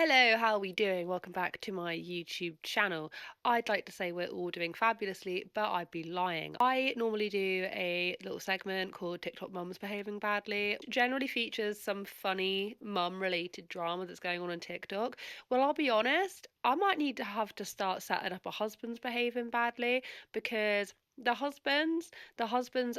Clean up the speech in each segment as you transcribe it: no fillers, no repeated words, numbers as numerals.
Hello, how are we doing? Welcome back to my YouTube channel. I'd like to say we're all doing fabulously, but I'd be lying. I normally do a little segment called TikTok Mums Behaving Badly. It generally features some funny mum-related drama that's going on TikTok. Well, I'll be honest, I might need to have to start setting up a husband's behaving badly because the husbands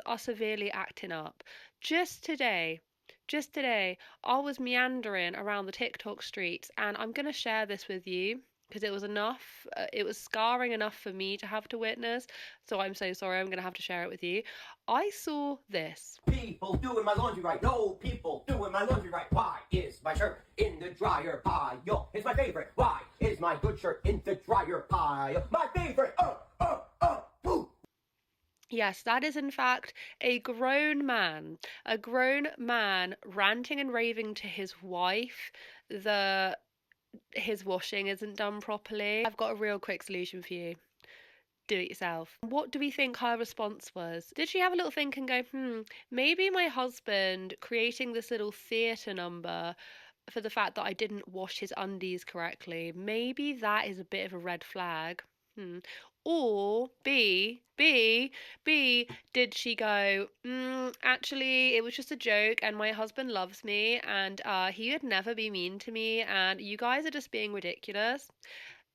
are severely acting up. Just today, just today, I was meandering around the TikTok streets, and I'm going to share this with you because it was enough. It was scarring enough for me to have to witness. So I'm so sorry. I'm going to have to share it with you. I saw this. People doing my laundry right. No people doing my laundry right. Why is my shirt in the dryer pile? It's my favorite. Why is my good shirt in the dryer pile? My favorite. Woo. Yes, that is in fact a grown man ranting and raving to his wife that his washing isn't done properly. I've got a real quick solution for you. Do it yourself. What do we think her response was? Did she have a little think and go, maybe my husband creating this little theatre number for the fact that I didn't wash his undies correctly, maybe that is a bit of a red flag? Or B, did she go, actually, it was just a joke and my husband loves me and he would never be mean to me and you guys are just being ridiculous?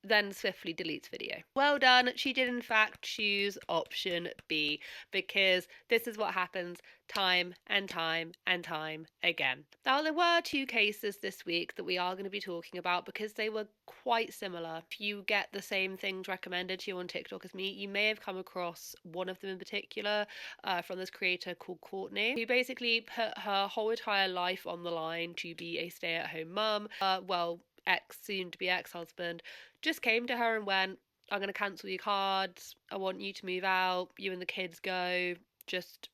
Then swiftly deletes video. Well done, she did in fact choose option B, because this is what happens time and time and time again. Now, there were two cases this week that we are going to be talking about because they were quite similar. If you get the same things recommended to you on TikTok as me, you may have come across one of them in particular from this creator called Courtney, who basically put her whole entire life on the line to be a stay-at-home mum. Soon to be ex-husband just came to her and went, I'm going to cancel your cards. I want you to move out. You and the kids go, just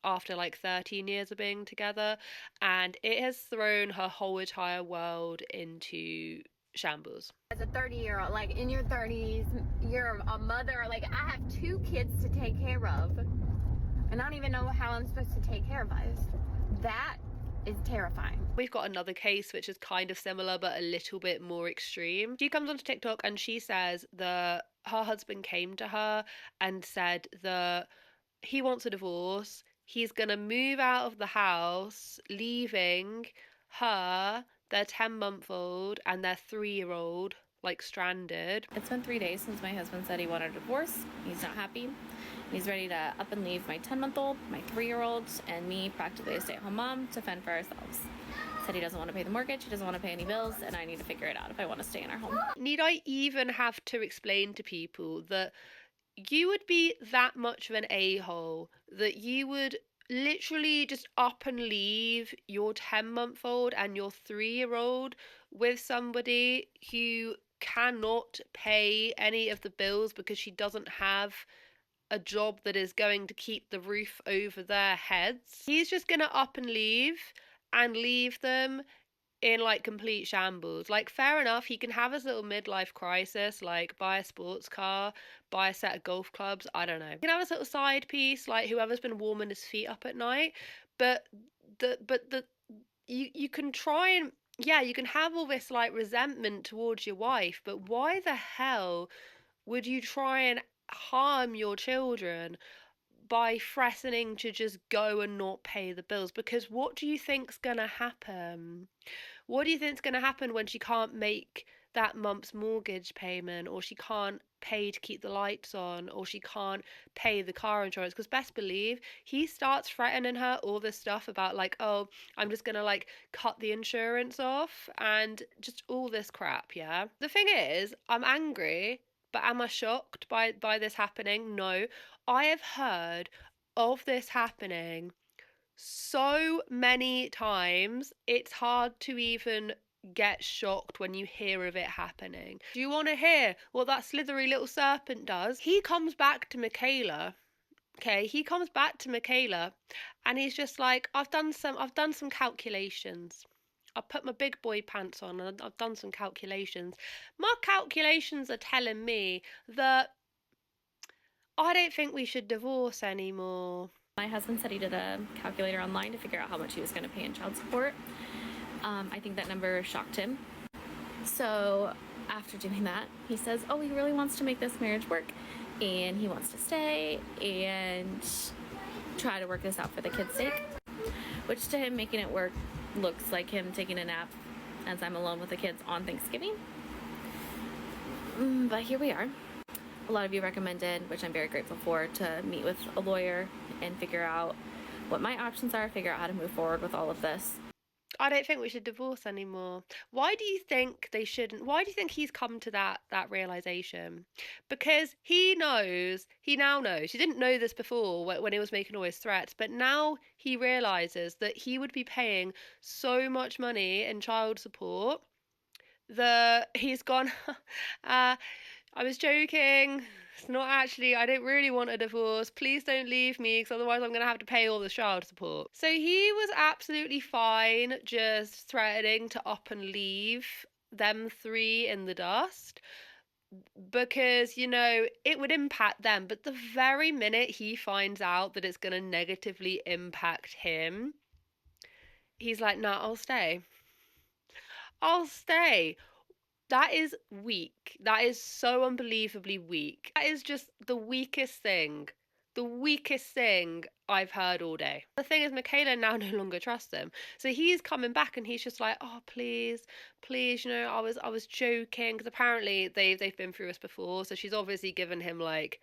after like 13 years of being together. And it has thrown her whole entire world into shambles. As a 30-year-old, like in your 30s, you're a mother. Like, I have two kids to take care of, and I don't even know how I'm supposed to take care of us. That is terrifying. We've got another case which is kind of similar but a little bit more extreme. She comes onto TikTok and she says that her husband came to her and said that he wants a divorce. He's gonna move out of the house, leaving her, their 10-month-old, and their 3-year-old like stranded. It's been 3 days since my husband said he wanted a divorce. He's not happy. He's ready to up and leave my 10-month-old, my 3-year-old, and me, practically a stay-at-home mom, to fend for ourselves. Said he doesn't want to pay the mortgage, he doesn't want to pay any bills, and I need to figure it out if I want to stay in our home. Need I even have to explain to people that you would be that much of an a-hole that you would literally just up and leave your 10-month-old and your 3-year-old with somebody who cannot pay any of the bills because she doesn't have a job that is going to keep the roof over their heads? He's just gonna up and leave them in like complete shambles. Like, fair enough, he can have his little midlife crisis, like buy a sports car, buy a set of golf clubs, I don't know. He can have his little side piece, like whoever's been warming his feet up at night. But you can try and, yeah, you can have all this like resentment towards your wife, but why the hell would you try and harm your children by threatening to just go and not pay the bills? Because what do you think's gonna happen? What do you think's gonna happen when she can't make that month's mortgage payment, or she can't pay to keep the lights on, or she can't pay the car insurance? Because best believe he starts threatening her all this stuff about like, oh, I'm just gonna like cut the insurance off and just all this crap. Yeah, the thing is, I'm angry, but am I shocked by this happening? No. I have heard of this happening so many times, it's hard to even get shocked when you hear of it happening. Do you want to hear what that slithery little serpent does? He comes back to Michaela. Okay, he comes back to Michaela and he's just like, I've done some calculations. I put my big boy pants on and I've done some calculations. My calculations are telling me that I don't think we should divorce anymore. My husband said he did a calculator online to figure out how much he was going to pay in child support. I think that number shocked him. So after doing that, he says, oh, he really wants to make this marriage work, and he wants to stay and try to work this out for the kids' sake, which to him making it work looks like him taking a nap as I'm alone with the kids on Thanksgiving. But here we are. A lot of you recommended, which I'm very grateful for, to meet with a lawyer and figure out what my options are, figure out how to move forward with all of this. I don't think we should divorce anymore. Why do you think they shouldn't? Why do you think he's come to that realization? Because he now knows. He didn't know this before when he was making all his threats, but now he realizes that he would be paying so much money in child support that he's gone, I was joking. It's not actually, I don't really want a divorce. Please don't leave me, because otherwise I'm going to have to pay all the child support. So he was absolutely fine just threatening to up and leave them three in the dust, because, you know, it would impact them. But the very minute he finds out that it's going to negatively impact him, he's like, nah, I'll stay. I'll stay. That is weak. That is so unbelievably weak. That is just the weakest thing. The weakest thing I've heard all day. The thing is, Michaela now no longer trusts him. So he's coming back and he's just like, oh, please, please, you know, I was joking. Because apparently they've been through this before. So she's obviously given him like,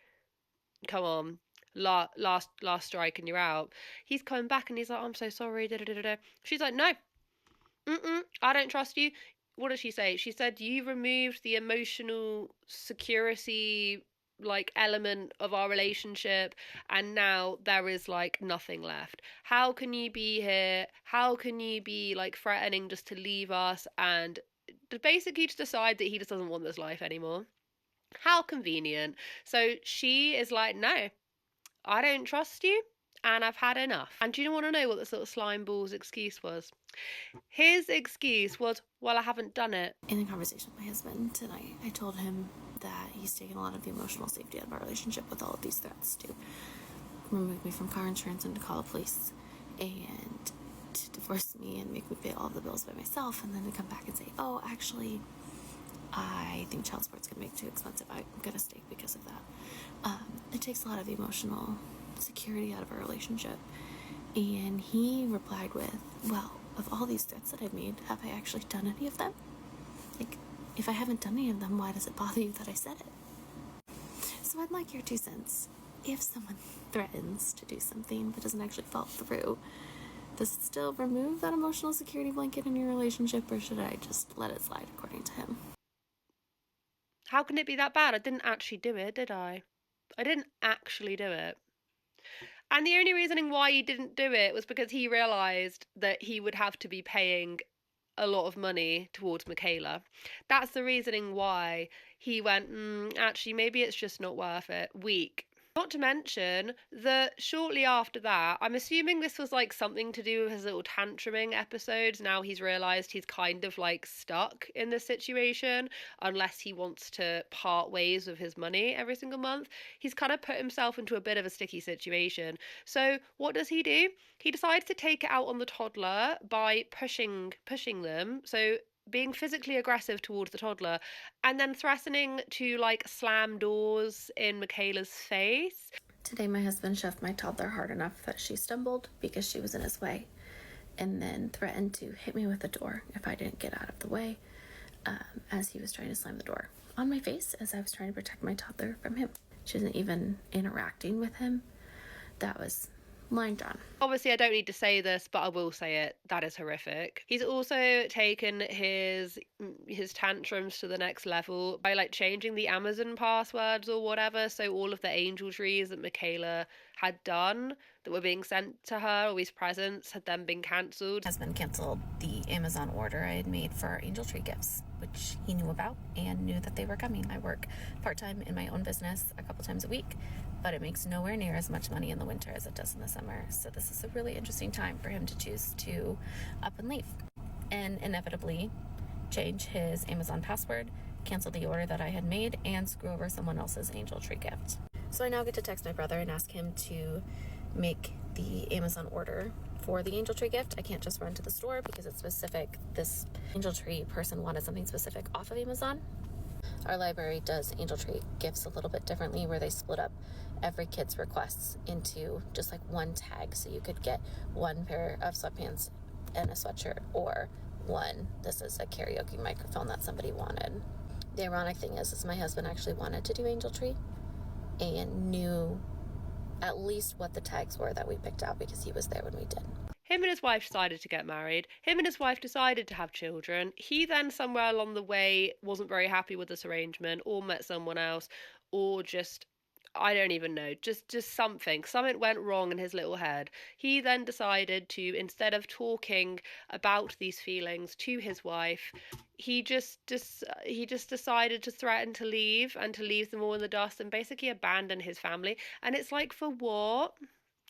come on, last strike and you're out. He's coming back and he's like, oh, I'm so sorry. Da, da, da, da. She's like, no, I don't trust you. What did she say? She said, you removed the emotional security like element of our relationship, and now there is like nothing left. How can you be here? How can you be like threatening just to leave us and basically just decide that he just doesn't want this life anymore? How convenient. So she is like, no, I don't trust you and I've had enough. And do you want to know what this little slime ball's excuse was? His excuse was, well, I haven't done it. In the conversation with my husband tonight, I told him that he's taken a lot of the emotional safety out of our relationship with all of these threats to remove me from car insurance and to call the police and to divorce me and make me pay all of the bills by myself, and then to come back and say, oh, actually, I think child support's going to make it too expensive. I'm going to stay because of that. It takes a lot of the emotional security out of our relationship. And he replied with, well, of all these threats that I've made, have I actually done any of them? Like, if I haven't done any of them, why does it bother you that I said it? So I'd like your 2 cents. If someone threatens to do something but doesn't actually follow through, does it still remove that emotional security blanket in your relationship, or should I just let it slide according to him? How can it be that bad? I didn't actually do it, did I? I didn't actually do it. And the only reasoning why he didn't do it was because he realised that he would have to be paying a lot of money towards Michaela. That's the reasoning why he went, actually, maybe it's just not worth it. Weak. Not to mention that shortly after that, I'm assuming this was like something to do with his little tantruming episodes. Now he's realised he's kind of like stuck in this situation unless he wants to part ways with his money every single month. He's kind of put himself into a bit of a sticky situation. So what does he do? He decides to take it out on the toddler by pushing them. So being physically aggressive towards the toddler and then threatening to like slam doors in Michaela's face. Today my husband shoved my toddler hard enough that she stumbled because she was in his way, and then threatened to hit me with the door if I didn't get out of the way, as he was trying to slam the door on my face as I was trying to protect my toddler from him. She wasn't even interacting with him. That was line drawn. Obviously, I don't need to say this, but I will say it. That is horrific. He's also taken his tantrums to the next level by like changing the Amazon passwords or whatever. So all of the angel trees that Michaela had done that were being sent to her, all these presents, had then been cancelled. Husband canceled the Amazon order I had made for our angel tree gifts, which he knew about and knew that they were coming. I work part-time in my own business a couple times a week, but it makes nowhere near as much money in the winter as it does in the summer. So this is a really interesting time for him to choose to up and leave and inevitably change his Amazon password, cancel the order that I had made, and screw over someone else's angel tree gift. So I now get to text my brother and ask him to make the Amazon order for the angel tree gift. I can't just run to the store because it's specific. This angel tree person wanted something specific off of Amazon. Our library does angel tree gifts a little bit differently, where they split up every kid's requests into just like one tag, so you could get one pair of sweatpants and a sweatshirt, or one, this is a karaoke microphone that somebody wanted. The ironic thing is my husband actually wanted to do angel tree and knew at least what the tags were that we picked out because he was there when we did. Him and his wife decided to get married. Him and his wife decided to have children. He then, somewhere along the way, wasn't very happy with this arrangement, or met someone else, or just, I don't even know, just something went wrong in his little head. He then decided to, instead of talking about these feelings to his wife, he just decided to threaten to leave, and to leave them all in the dust, and basically abandon his family. And it's like, for what?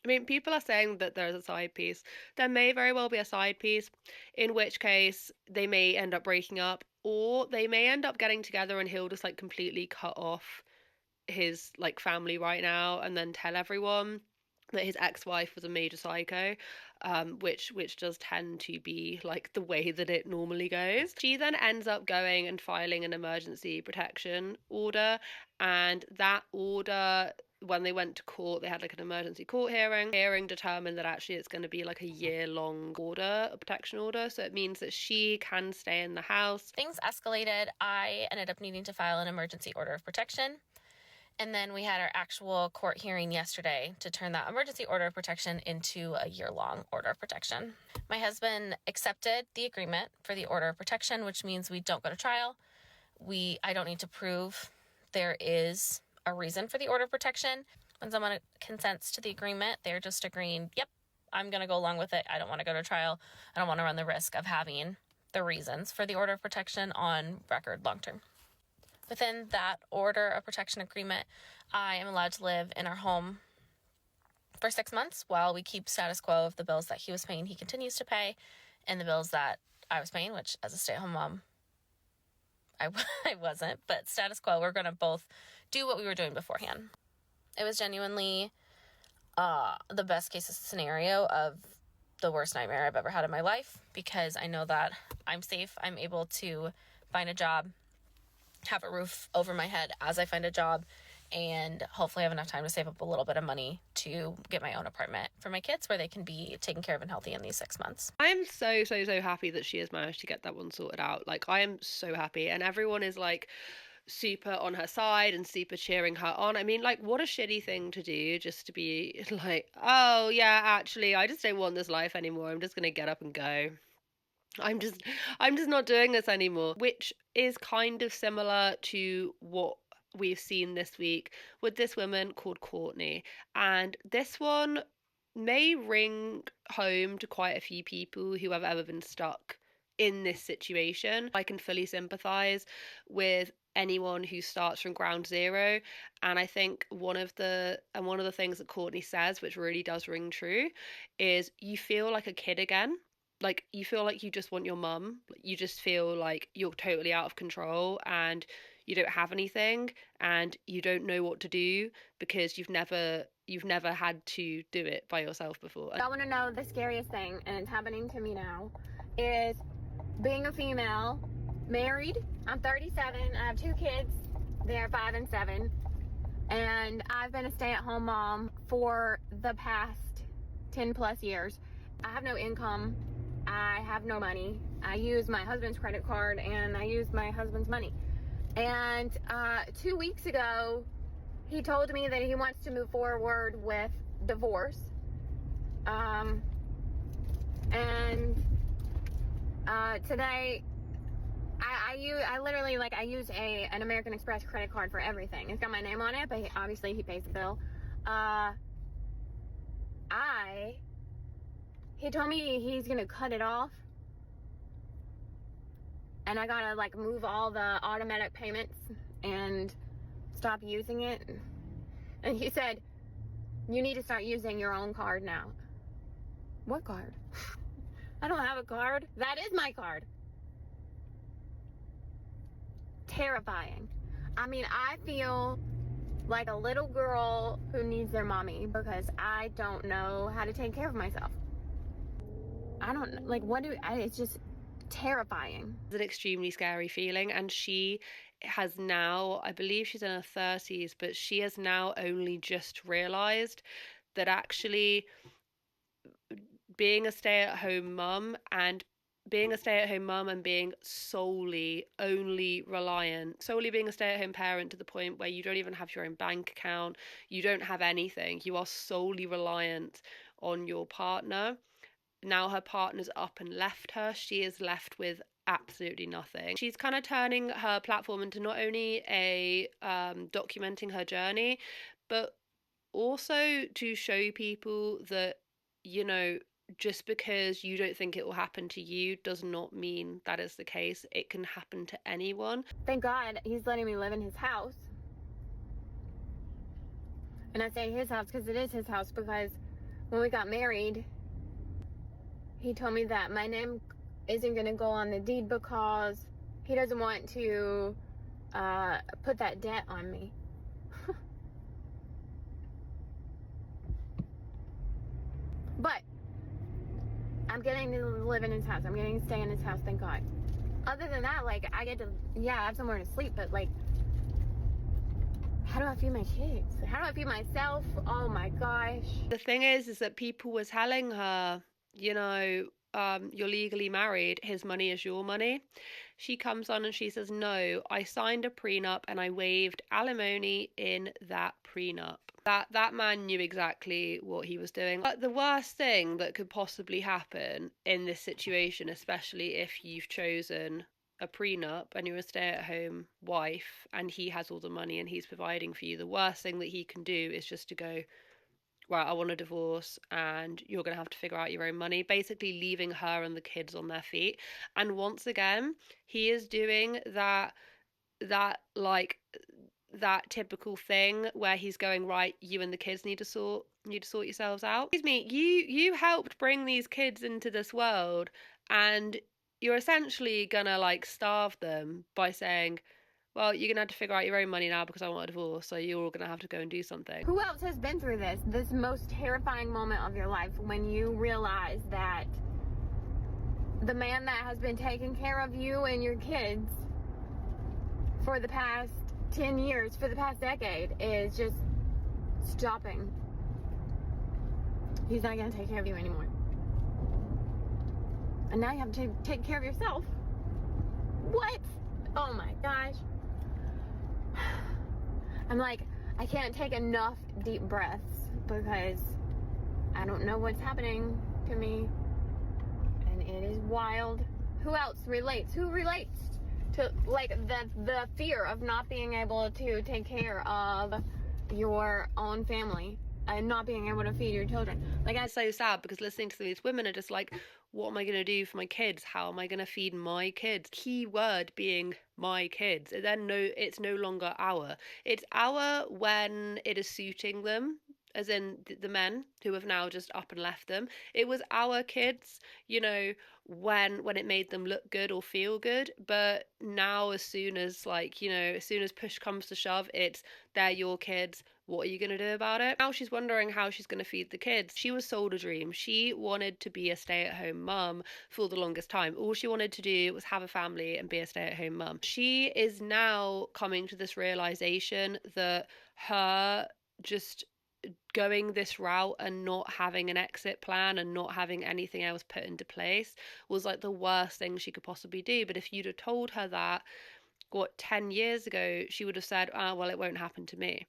I mean, people are saying that there's a side piece. There may very well be a side piece, in which case they may end up breaking up, or they may end up getting together and he'll just like completely cut off his like family right now, and then tell everyone that his ex-wife was a major psycho, which does tend to be like the way that it normally goes. She then ends up going and filing an emergency protection order, and that order, when they went to court, they had like an emergency court hearing determined that actually it's going to be like a year-long order, a protection order, so it means that she can stay in the house. Things escalated. I ended up needing to file an emergency order of protection. And then we had our actual court hearing yesterday to turn that emergency order of protection into a year-long order of protection. My husband accepted the agreement for the order of protection, which means we don't go to trial. I don't need to prove there is a reason for the order of protection. When someone consents to the agreement, they're just agreeing, yep, I'm going to go along with it. I don't want to go to trial. I don't want to run the risk of having the reasons for the order of protection on record long term. Within that order of protection agreement, I am allowed to live in our home for 6 months while we keep status quo of the bills that he was paying, he continues to pay, and the bills that I was paying, which as a stay-at-home mom, I wasn't, but status quo, we're going to both do what we were doing beforehand. It was genuinely the best case scenario of the worst nightmare I've ever had in my life, because I know that I'm safe. I'm able to find a job, have a roof over my head as I find a job, and hopefully have enough time to save up a little bit of money to get my own apartment for my kids where they can be taken care of and healthy in these 6 months. I am so happy that she has managed to get that one sorted out. Like, I am so happy, and everyone is like super on her side and super cheering her on. I mean, like, what a shitty thing to do, just to be like, oh yeah, actually I just don't want this life anymore, I'm just gonna get up and go. I'm just not doing this anymore, which is kind of similar to what we've seen this week with this woman called Courtney. And this one may ring home to quite a few people who have ever been stuck in this situation. I can fully sympathize with anyone who starts from ground zero, and I think one of the things that Courtney says, which really does ring true, is you feel like a kid again. Like, you feel like you just want your mum. You just feel like you're totally out of control, and you don't have anything, and you don't know what to do because you've never had to do it by yourself before. I want to know the scariest thing, and it's happening to me now, is being a female, married. I'm 37. I have 2 kids. They're 5 and 7. And I've been a stay-at-home mom for the past 10 plus years. I have no income. I have no money. I use my husband's credit card, and I use my husband's money. And 2 weeks ago, he told me that he wants to move forward with divorce. Today, I literally, like, I use an American Express credit card for everything. It's got my name on it, but obviously he pays the bill. He told me he's gonna cut it off, and I gotta like move all the automatic payments and stop using it. And he said, you need to start using your own card now. What card? I don't have a card. That is my card. Terrifying. I mean, I feel like a little girl who needs their mommy because I don't know how to take care of myself. I don't, like, it's just terrifying. It's an extremely scary feeling, and she has now, I believe she's in her 30s, but she has now only just realized that actually being a stay-at-home mum and being solely being a stay-at-home parent to the point where you don't even have your own bank account, you don't have anything, you are solely reliant on your partner. Now her partner's up and left her, she is left with absolutely nothing. She's kind of turning her platform into not only a documenting her journey, but also to show people that, you know, just because you don't think it will happen to you does not mean that is the case. It can happen to anyone. Thank God he's letting me live in his house. And I say his house because it is his house, because when we got married, he told me that my name isn't going to go on the deed because he doesn't want to put that debt on me. But I'm getting to live in his house. I'm getting to stay in his house, thank God. Other than that, like, I get to, have somewhere to sleep, but, like, how do I feed my kids? How do I feed myself? Oh my gosh. The thing is that people were telling her, you know, you're legally married, his money is your money. She comes on and she says, no, I signed a prenup and I waived alimony in that prenup. That man knew exactly what he was doing. But the worst thing that could possibly happen in this situation, especially if you've chosen a prenup and you're a stay-at-home wife and he has all the money and he's providing for you, the worst thing that he can do is just to go, right, I want a divorce and you're going to have to figure out your own money, basically leaving her and the kids on their feet. And once again, he is doing that typical thing where he's going, right, you and the kids need to sort yourselves out. Excuse me, you helped bring these kids into this world, and you're essentially gonna like starve them by saying, well, you're gonna have to figure out your own money now because I want a divorce, so you're all gonna have to go and do something. Who else has been through this most terrifying moment of your life, when you realize that the man that has been taking care of you and your kids for the past 10 years, for the past decade, is just stopping. He's not going to take care of you anymore. And now you have to take care of yourself. What? Oh my gosh. I'm like, I can't take enough deep breaths because I don't know what's happening to me. And it is wild. Who else relates? Who relates to, like, the fear of not being able to take care of your own family and not being able to feed your children? Like, It's so sad because listening to these women are just like, what am I going to do for my kids? How am I going to feed my kids? Key word being my kids. It's no longer our. It's our when it is suiting them, as in the men who have now just up and left them. It was our kids, you know, when it made them look good or feel good. But now, as soon as push comes to shove, they're your kids. What are you going to do about it? Now she's wondering how she's going to feed the kids. She was sold a dream. She wanted to be a stay-at-home mum for the longest time. All she wanted to do was have a family and be a stay-at-home mum. She is now coming to this realization that her just going this route and not having an exit plan and not having anything else put into place was like the worst thing she could possibly do. But if you'd have told her that 10 years ago, she would have said, well, it won't happen to me.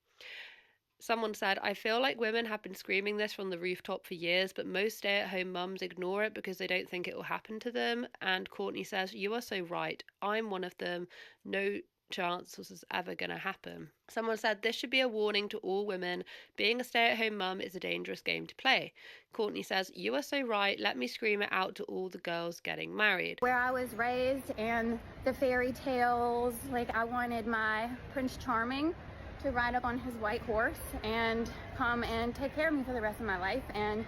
Someone said, I feel like women have been screaming this from the rooftop for years, but most stay-at-home mums ignore it because they don't think it will happen to them. And Courtney says, you are so right. I'm one of them. No chance this is ever going to happen. Someone said, this should be a warning to all women. Being a stay-at-home mum is a dangerous game to play. Courtney says, you are so right. Let me scream it out to all the girls getting married. where I was raised and the fairy tales, like, I wanted my Prince Charming to ride up on his white horse and come and take care of me for the rest of my life and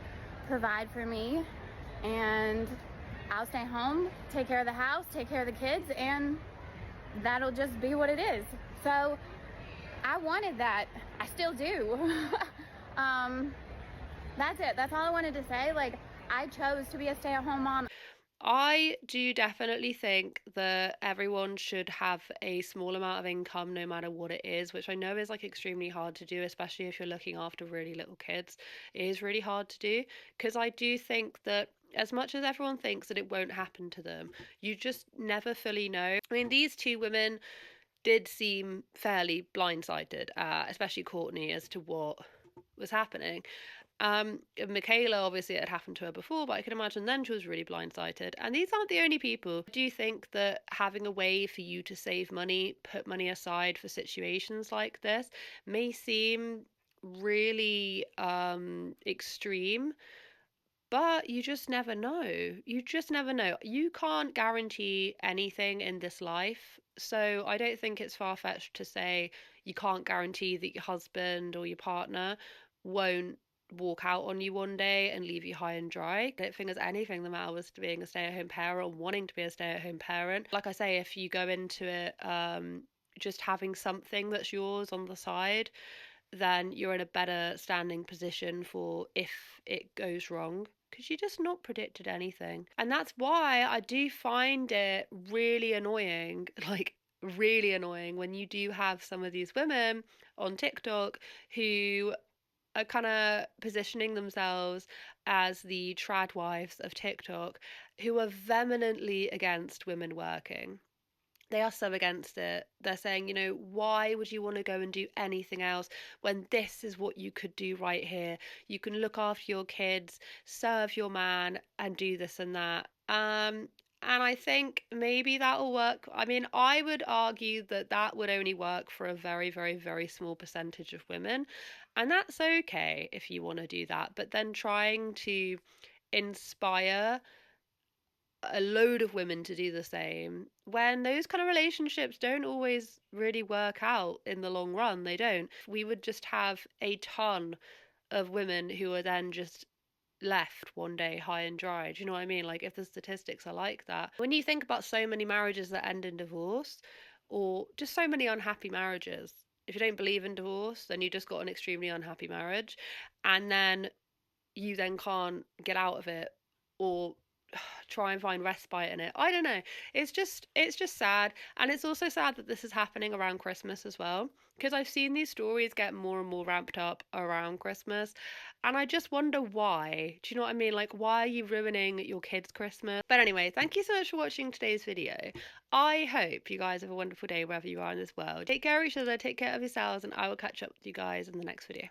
provide for me, and I'll stay home, take care of the house, take care of the kids, and that'll just be what it is. So I wanted that. I still do. That's it. That's all I wanted to say. Like, I chose to be a stay-at-home mom. I do definitely think that everyone should have a small amount of income no matter what it is, which I know is like extremely hard to do, especially if you're looking after really little kids. It is really hard to do because I do think that as much as everyone thinks that it won't happen to them, you just never fully know. I mean, these two women did seem fairly blindsided, especially Courtney, as to what was happening. Michaela, obviously, it had happened to her before, but I can imagine then she was really blindsided. And these aren't the only people. I do think that having a way for you to save money, put money aside for situations like this, may seem really extreme, but you just never know. You just never know. You can't guarantee anything in this life. So I don't think it's far fetched to say you can't guarantee that your husband or your partner won't walk out on you one day and leave you high and dry. I don't think there's anything the matter with being a stay at home parent or wanting to be a stay at home parent. Like I say, if you go into it just having something that's yours on the side, then you're in a better standing position for if it goes wrong, because you just not predicted anything. And that's why I do find it really annoying, like really annoying, when you do have some of these women on TikTok who are kind of positioning themselves as the trad wives of TikTok, who are vehemently against women working. They are so against it. They're saying, you know, why would you want to go and do anything else when this is what you could do right here? You can look after your kids, serve your man, and do this and that. And I think maybe that'll work. I mean, I would argue that that would only work for a very, very, very small percentage of women. And that's okay if you want to do that. But then trying to inspire a load of women to do the same when those kind of relationships don't always really work out in the long run. They don't. We would just have a ton of women who are then just left one day high and dry. Do you know what I mean? Like, if the statistics are like that, when you think about so many marriages that end in divorce, or just so many unhappy marriages, if you don't believe in divorce, then you just got an extremely unhappy marriage, and then you then can't get out of it, or try and find respite in it. I don't know. It's just sad, and it's also sad that this is happening around Christmas as well, because I've seen these stories get more and more ramped up around Christmas, and I just wonder why. Do you know what I mean? Like, why are you ruining your kids' Christmas? But anyway, thank you so much for watching today's video. I hope you guys have a wonderful day wherever you are in this world. Take care of each other, take care of yourselves, and I will catch up with you guys in the next video.